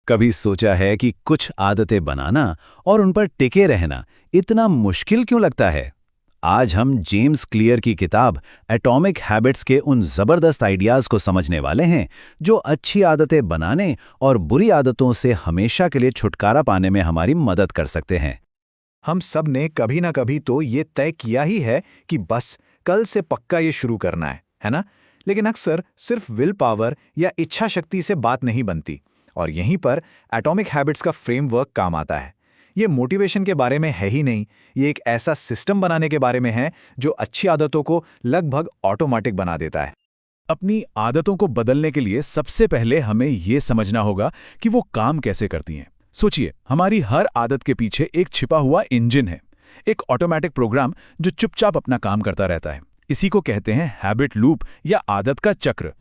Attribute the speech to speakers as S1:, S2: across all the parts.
S1: कभी सोचा है कि कुछ आदतें बनाना और उन पर टिके रहना इतना मुश्किल क्यों लगता है? आज हम जेम्स क्लियर की किताब एटॉमिक हैबिट्स के उन जबरदस्त आइडियाज को समझने वाले हैं जो अच्छी आदतें बनाने और बुरी आदतों से हमेशा के लिए छुटकारा पाने में हमारी मदद कर सकते हैं।
S2: हम सब ने कभी ना कभी तो ये तय किया ही है कि बस कल से पक्का ये शुरू करना है ना? लेकिन अक्सर सिर्फ विल पावर या इच्छा शक्ति से बात नहीं बनती। और यहीं पर एटॉमिक हैबिट्स का फ्रेमवर्क काम आता है। ये मोटिवेशन के बारे में है ही नहीं, ये एक ऐसा सिस्टम बनाने के बारे में है जो अच्छी आदतों को लगभग ऑटोमेटिक बना देता है।
S3: अपनी आदतों को बदलने के लिए सबसे पहले हमें ये समझना होगा कि वो काम कैसे करती हैं। सोचिए, हमारी हर आदत के पीछे एक छिपा हुआ इंजन है, एक ऑटोमेटिक प्रोग्राम जो चुपचाप अपना काम करता रहता है। इसी को कहते हैं हैबिट लूप या आदत का चक्र।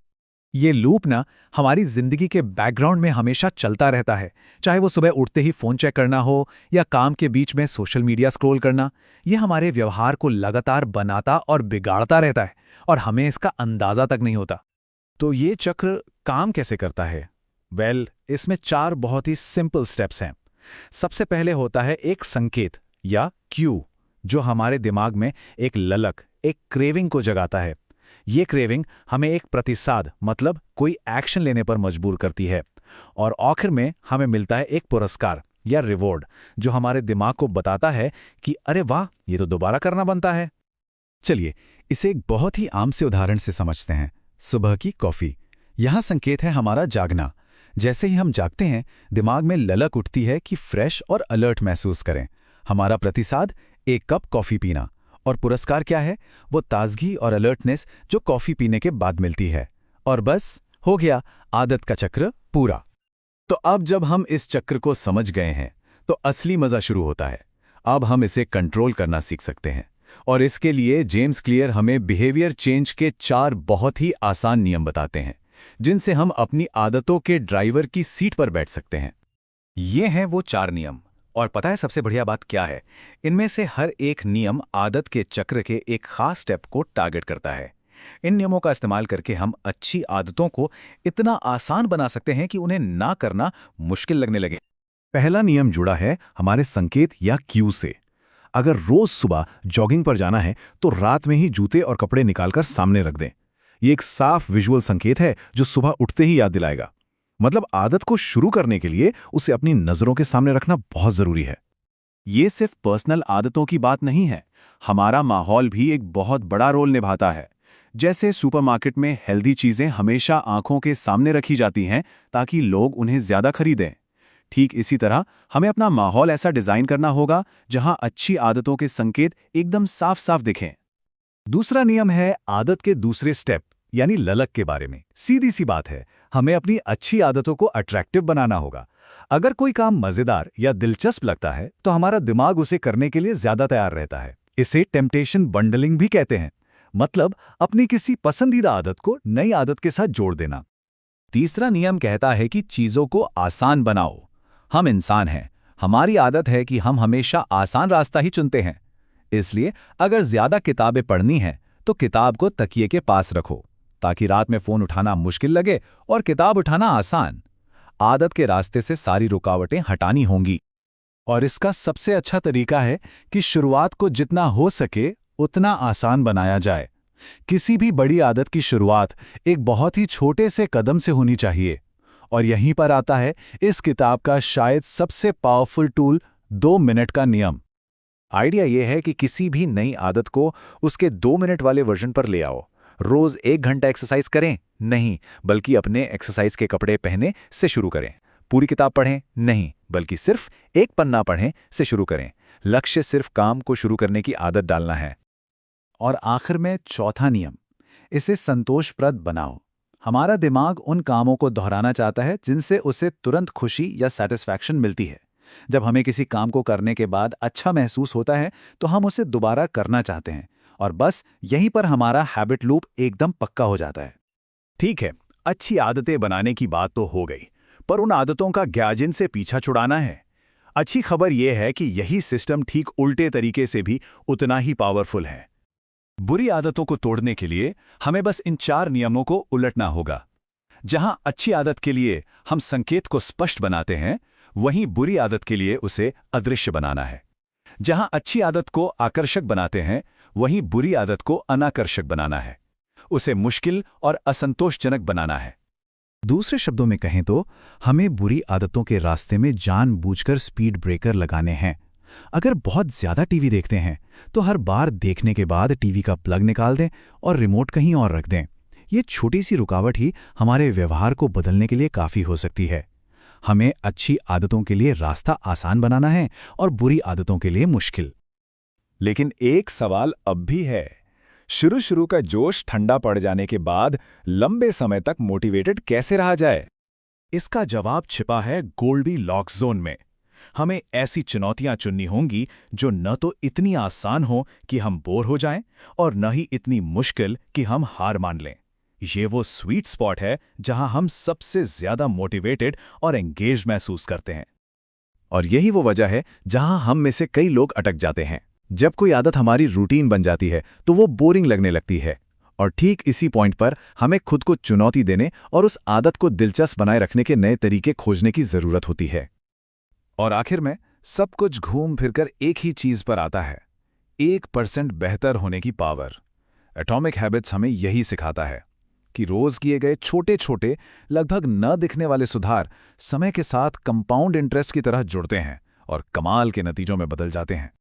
S2: ये लूप ना हमारी जिंदगी के बैकग्राउंड में हमेशा चलता रहता है, चाहे वो सुबह उठते ही फोन चेक करना हो या काम के बीच में सोशल मीडिया स्क्रॉल करना। ये हमारे व्यवहार को लगातार बनाता और बिगाड़ता रहता है और हमें इसका अंदाजा तक नहीं होता।
S3: तो ये चक्र काम कैसे करता है? इसमें 4 बहुत ही सिंपल स्टेप्स हैं। सबसे पहले होता है एक संकेत या क्यू, जो हमारे दिमाग में एक ललक, एक क्रेविंग को जगाता है। ये क्रेविंग हमें एक प्रतिसाद मतलब कोई एक्शन लेने पर मजबूर करती है। और आखिर में हमें मिलता है एक पुरस्कार या रिवॉर्ड, जो हमारे दिमाग को बताता है कि अरे वाह, ये तो दोबारा करना बनता है।
S4: चलिए इसे एक बहुत ही आम से उदाहरण से समझते हैं। सुबह की कॉफ़ी। यहाँ संकेत है हमारा जागना। जैसे ही हम जागते हैं, दिमाग में ललक उठती है कि फ्रेश और अलर्ट महसूस करें। हमारा प्रतिसाद, एक कप कॉफ़ी पीना। और पुरस्कार क्या है? वो ताजगी और अलर्टनेस जो कॉफ़ी पीने के बाद मिलती है। और बस हो गया आदत का चक्र पूरा।
S1: तो अब जब हम इस चक्र को समझ गए हैं, तो असली मजा शुरू होता है। अब हम इसे कंट्रोल करना सीख सकते हैं। और इसके लिए जेम्स क्लियर हमें बिहेवियर चेंज के 4 बहुत ही आसान नियम बताते हैं, जिनसे हम अपनी आदतों के ड्राइवर की सीट पर बैठ सकते हैं।
S2: ये हैं वो 4 नियम। और पता है सबसे बढ़िया बात क्या है? इनमें से हर एक नियम आदत के चक्र के एक खास स्टेप को टारगेट करता है। इन नियमों का इस्तेमाल करके हम अच्छी आदतों को इतना आसान बना सकते हैं कि उन्हें ना करना मुश्किल लगने लगे।
S4: पहला नियम जुड़ा है हमारे संकेत या क्यू से। अगर रोज सुबह जॉगिंग पर जाना है तो रात में ही जूते और कपड़े निकालकर सामने रख दें। ये एक साफ विजुअल संकेत है जो सुबह उठते ही याद दिलाएगा। मतलब आदत को शुरू करने के लिए उसे अपनी नजरों के सामने रखना बहुत जरूरी है।
S3: ये सिर्फ पर्सनल आदतों की बात नहीं है, हमारा माहौल भी एक बहुत बड़ा रोल निभाता है। जैसे सुपरमार्केट में हेल्दी चीजें हमेशा आंखों के सामने रखी जाती हैं ताकि लोग उन्हें ज्यादा खरीदें। ठीक इसी तरह हमें अपना माहौल ऐसा डिजाइन करना होगा जहां अच्छी आदतों के संकेत एकदम साफ साफ दिखें।
S4: दूसरा नियम है आदत के दूसरे स्टेप यानी ललक के बारे में। सीधी सी बात है, हमें अपनी अच्छी आदतों को अट्रैक्टिव बनाना होगा। अगर कोई काम मजेदार या दिलचस्प लगता है तो हमारा दिमाग उसे करने के लिए ज्यादा तैयार रहता है। इसे टेम्पटेशन बंडलिंग भी कहते हैं, मतलब अपनी किसी पसंदीदा आदत को नई आदत के साथ जोड़ देना।
S3: तीसरा नियम कहता है कि चीजों को आसान बनाओ। हम इंसान हैं, हमारी आदत है कि हम हमेशा आसान रास्ता ही चुनते हैं। इसलिए अगर ज्यादा किताबें पढ़नी हैं तो किताब को तकिए के पास रखो ताकि रात में फोन उठाना मुश्किल लगे और किताब उठाना आसान। आदत के रास्ते से सारी रुकावटें हटानी होंगी।
S4: और इसका सबसे अच्छा तरीका है कि शुरुआत को जितना हो सके उतना आसान बनाया जाए। किसी भी बड़ी आदत की शुरुआत एक बहुत ही छोटे से कदम से होनी चाहिए। और यहीं पर आता है इस किताब का शायद सबसे पावरफुल टूल, 2 मिनट का नियम।
S2: आइडिया यह है कि किसी भी नई आदत को उसके 2 मिनट वाले वर्जन पर ले आओ। रोज 1 घंटा एक्सरसाइज करें नहीं, बल्कि अपने एक्सरसाइज के कपड़े पहने से शुरू करें। पूरी किताब पढ़ें नहीं, बल्कि सिर्फ 1 पन्ना पढ़ें से शुरू करें। लक्ष्य सिर्फ काम को शुरू करने की आदत डालना है।
S4: और आखिर में चौथा नियम, इसे संतोषप्रद बनाओ। हमारा दिमाग उन कामों को दोहराना चाहता है जिनसे उसे तुरंत खुशी या सेटिस्फैक्शन मिलती है। जब हमें किसी काम को करने के बाद अच्छा महसूस होता है तो हम उसे दोबारा करना चाहते हैं। और बस यहीं पर हमारा हैबिट लूप एकदम पक्का हो जाता है।
S3: ठीक है, अच्छी आदतें बनाने की बात तो हो गई, पर उन आदतों का ग्याजिन से पीछा छुड़ाना है। अच्छी खबर यह है कि यही सिस्टम ठीक उल्टे तरीके से भी उतना ही पावरफुल है। बुरी आदतों को तोड़ने के लिए हमें बस इन 4 नियमों को उलटना होगा।
S1: जहां अच्छी आदत के लिए हम संकेत को स्पष्ट बनाते हैं, वहीं बुरी आदत के लिए उसे अदृश्य बनाना है। जहां अच्छी आदत को आकर्षक बनाते हैं, वहीं बुरी आदत को अनाकर्षक बनाना है। उसे मुश्किल और असंतोषजनक बनाना है।
S4: दूसरे शब्दों में कहें तो हमें बुरी आदतों के रास्ते में जानबूझकर स्पीड ब्रेकर लगाने हैं। अगर बहुत ज्यादा टीवी देखते हैं तो हर बार देखने के बाद टीवी का प्लग निकाल दें और रिमोट कहीं और रख दें। ये छोटी सी रुकावट ही हमारे व्यवहार को बदलने के लिए काफी हो सकती है। हमें अच्छी आदतों के लिए रास्ता आसान बनाना है और बुरी आदतों के लिए मुश्किल।
S2: लेकिन एक सवाल अब भी है, शुरू का जोश ठंडा पड़ जाने के बाद लंबे समय तक मोटिवेटेड कैसे रहा जाए?
S3: इसका जवाब छिपा है गोल्डी लॉक्स जोन में। हमें ऐसी चुनौतियां चुननी होंगी जो न तो इतनी आसान हो कि हम बोर हो जाएं और न ही इतनी मुश्किल कि हम हार मान लें। ये वो स्वीट स्पॉट है जहां हम सबसे ज्यादा मोटिवेटेड और एंगेज महसूस करते हैं।
S2: और यही वो वजह है जहां हम में से कई लोग अटक जाते हैं। जब कोई आदत हमारी रूटीन बन जाती है तो वो बोरिंग लगने लगती है, और ठीक इसी पॉइंट पर हमें खुद को चुनौती देने और उस आदत को दिलचस्प बनाए रखने के नए तरीके खोजने की जरूरत होती है।
S3: और आखिर में सब कुछ घूम फिरकर एक ही चीज पर आता है, 1% बेहतर होने की पावर। एटॉमिक हैबिट्स हमें यही सिखाता है कि रोज किए गए छोटे छोटे लगभग न दिखने वाले सुधार समय के साथ कंपाउंड इंटरेस्ट की तरह जुड़ते हैं और कमाल के नतीजों में बदल जाते हैं।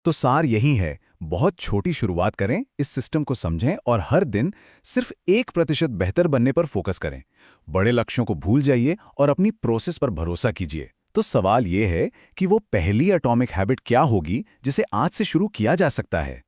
S2: तो सार यही है, बहुत छोटी शुरुआत करें, इस सिस्टम को समझें और हर दिन सिर्फ 1% बेहतर बनने पर फोकस करें। बड़े लक्ष्यों को भूल जाइए और अपनी प्रोसेस पर भरोसा कीजिए। तो सवाल यह है कि वो पहली एटॉमिक हैबिट क्या होगी जिसे आज से शुरू किया जा सकता है।